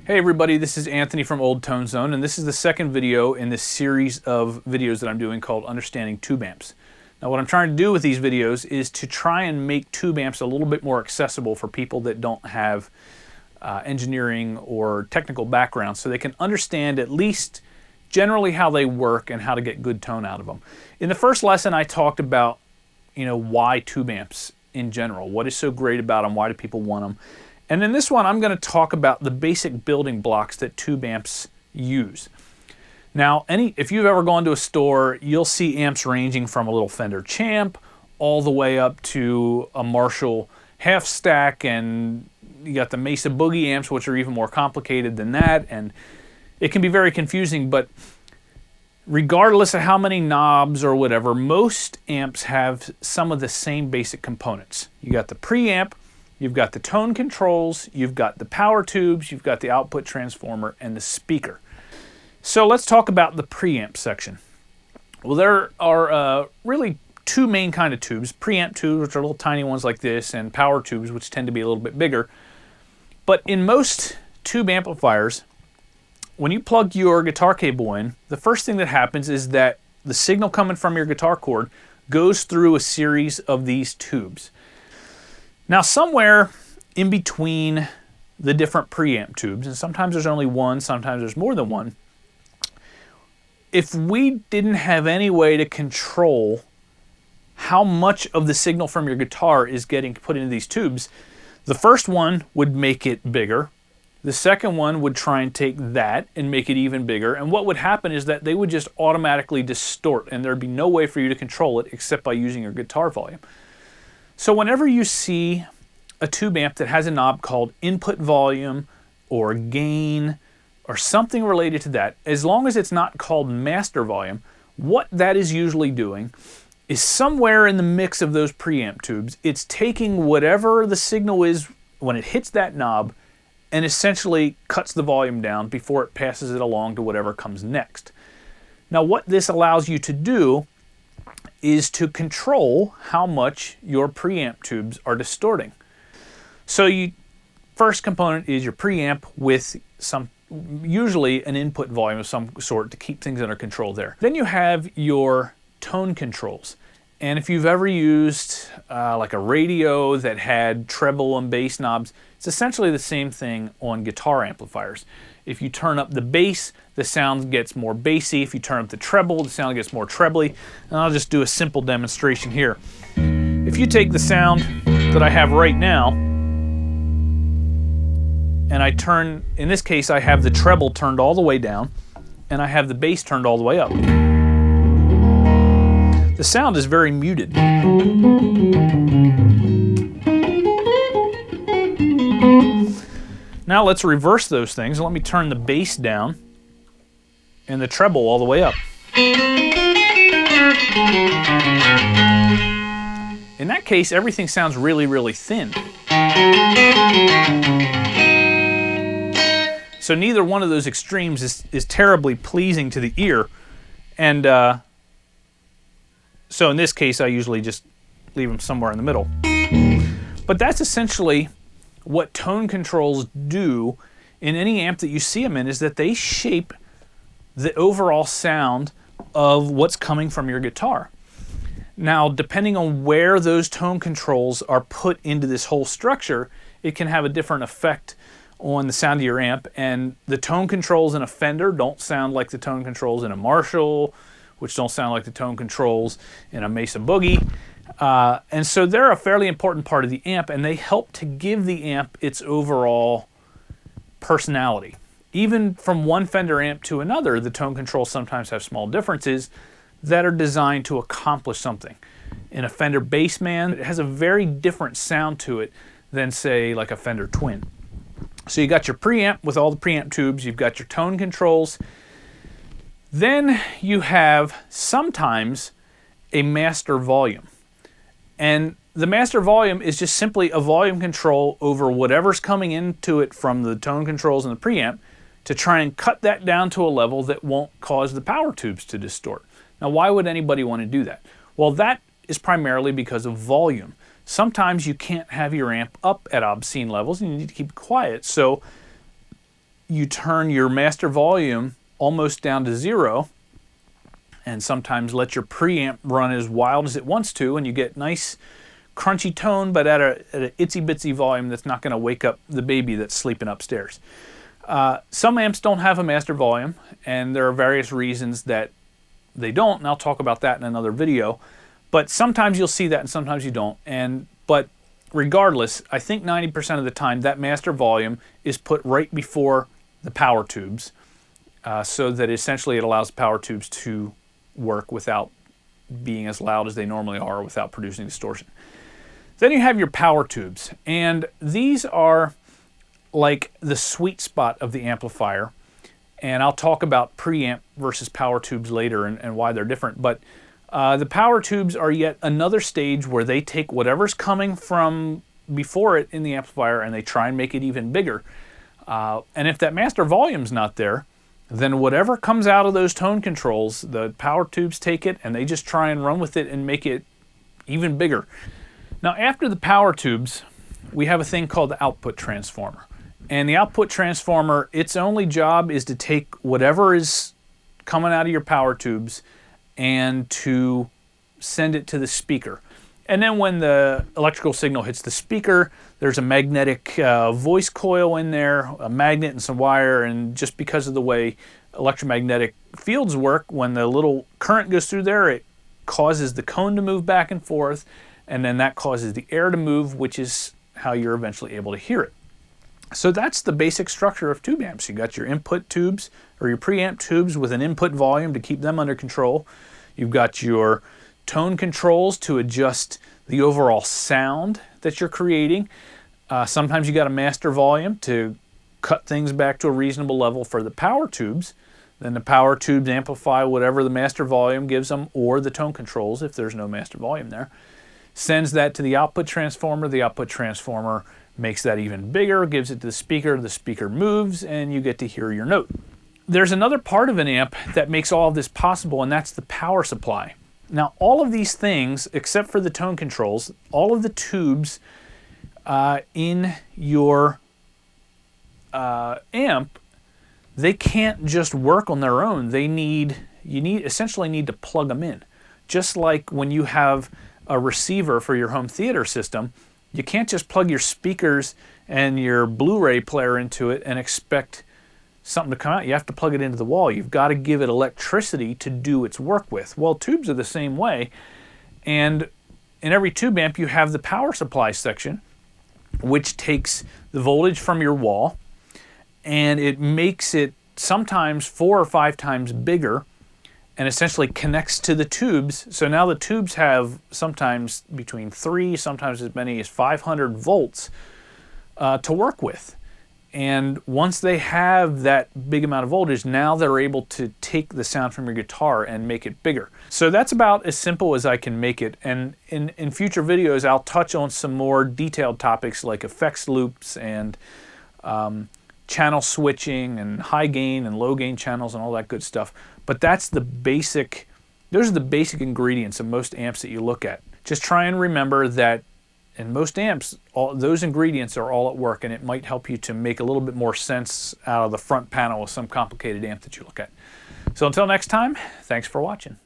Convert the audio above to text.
Hey everybody, this is Anthony from Old Tone Zone, and this is the second video in this series of videos that I'm doing called Understanding Tube Amps. Now what I'm trying to do with these videos is to try and make tube amps a little bit more accessible for people that don't have engineering or technical background, so they can understand at least generally how they work and how to get good tone out of them. In the first lesson I talked about, why tube amps in general, what is so great about them, why do people want them. And in this one, I'm going to talk about the basic building blocks that tube amps use. Now, if you've ever gone to a store, you'll see amps ranging from a little Fender Champ all the way up to a Marshall half stack, and you got the Mesa Boogie amps, which are even more complicated than that, and it can be very confusing, but regardless of how many knobs or whatever, most amps have some of the same basic components. You got the preamp, you've got the tone controls, you've got the power tubes, you've got the output transformer, and the speaker. So let's talk about the preamp section. Well, there are really two main kind of tubes. Preamp tubes, which are little tiny ones like this, and power tubes, which tend to be a little bit bigger. But in most tube amplifiers, when you plug your guitar cable in, the first thing that happens is that the signal coming from your guitar cord goes through a series of these tubes. Now somewhere in between the different preamp tubes, and sometimes there's only one, sometimes there's more than one, if we didn't have any way to control how much of the signal from your guitar is getting put into these tubes, the first one would make it bigger, the second one would try and take that and make it even bigger, and what would happen is that they would just automatically distort, and there'd be no way for you to control it except by using your guitar volume. So whenever you see a tube amp that has a knob called input volume or gain or something related to that, as long as it's not called master volume, what that is usually doing is somewhere in the mix of those preamp tubes, it's taking whatever the signal is when it hits that knob and essentially cuts the volume down before it passes it along to whatever comes next. Now what this allows you to do is to control how much your preamp tubes are distorting. So first component is your preamp with usually an input volume of some sort to keep things under control there. Then you have your tone controls. And if you've ever used like a radio that had treble and bass knobs, it's essentially the same thing on guitar amplifiers. If you turn up the bass, the sound gets more bassy. If you turn up the treble, the sound gets more trebly. And I'll just do a simple demonstration here. If you take the sound that I have right now, and I turn, in this case, I have the treble turned all the way down, and I have the bass turned all the way up. The sound is very muted. Now let's reverse those things. Let me turn the bass down and the treble all the way up. In that case, everything sounds really, really thin. So neither one of those extremes is terribly pleasing to the ear. And so in this case, I usually just leave them somewhere in the middle. But that's essentially what tone controls do in any amp that you see them in, is that they shape the overall sound of what's coming from your guitar. Now, depending on where those tone controls are put into this whole structure, it can have a different effect on the sound of your amp. And the tone controls in a Fender don't sound like the tone controls in a Marshall, which don't sound like the tone controls in a Mesa Boogie. And so they're a fairly important part of the amp, and they help to give the amp its overall personality. Even from one Fender amp to another, the tone controls sometimes have small differences that are designed to accomplish something. In a Fender Bassman, it has a very different sound to it than, say, like a Fender Twin. So you got your preamp with all the preamp tubes, you've got your tone controls. Then you have sometimes a master volume. And the master volume is just simply a volume control over whatever's coming into it from the tone controls and the preamp to try and cut that down to a level that won't cause the power tubes to distort. Now, why would anybody want to do that? Well, that is primarily because of volume. Sometimes you can't have your amp up at obscene levels and you need to keep it quiet. So you turn your master volume almost down to zero and sometimes let your preamp run as wild as it wants to, and you get nice crunchy tone, but at an itsy bitsy volume that's not going to wake up the baby that's sleeping upstairs. Some amps don't have a master volume, and there are various reasons that they don't, and I'll talk about that in another video. But sometimes you'll see that and sometimes you don't. But regardless, I think 90% of the time that master volume is put right before the power tubes, so that essentially it allows the power tubes to work without being as loud as they normally are without producing distortion. Then you have your power tubes, and these are like the sweet spot of the amplifier. And I'll talk about preamp versus power tubes later and why they're different. But the power tubes are yet another stage where they take whatever's coming from before it in the amplifier and they try and make it even bigger. And if that master volume's not there, then whatever comes out of those tone controls, the power tubes take it and they just try and run with it and make it even bigger. Now, after the power tubes, we have a thing called the output transformer. And the output transformer, its only job is to take whatever is coming out of your power tubes and to send it to the speaker. And then when the electrical signal hits the speaker, there's a magnetic voice coil in there, a magnet and some wire, and just because of the way electromagnetic fields work, when the little current goes through there, it causes the cone to move back and forth, and then that causes the air to move, which is how you're eventually able to hear it. So that's the basic structure of tube amps. You got your input tubes or your preamp tubes with an input volume to keep them under control. You've got your tone controls to adjust the overall sound that you're creating. Sometimes you got a master volume to cut things back to a reasonable level for the power tubes. Then the power tubes amplify whatever the master volume gives them, or the tone controls if there's no master volume there. Sends that to the output transformer. The output transformer makes that even bigger, gives it to the speaker moves, and you get to hear your note. There's another part of an amp that makes all of this possible, and that's the power supply. Now, all of these things, except for the tone controls, all of the tubes in your amp, they can't just work on their own. You essentially need to plug them in. Just like when you have a receiver for your home theater system, you can't just plug your speakers and your Blu-ray player into it and expect something to come out. You have to plug it into the wall. You've got to give it electricity to do its work with. Well, tubes are the same way. And in every tube amp, you have the power supply section, which takes the voltage from your wall and it makes it sometimes 4 or 5 times bigger and essentially connects to the tubes. So now the tubes have sometimes between 3, sometimes as many as 500 volts to work with. And once they have that big amount of voltage, now they're able to take the sound from your guitar and make it bigger. So that's about as simple as I can make it. And in future videos, I'll touch on some more detailed topics like effects loops and channel switching and high gain and low gain channels and all that good stuff. But those are the basic ingredients of most amps that you look at. Just try and remember that in most amps, those ingredients are all at work, and it might help you to make a little bit more sense out of the front panel of some complicated amp that you look at. So until next time, thanks for watching.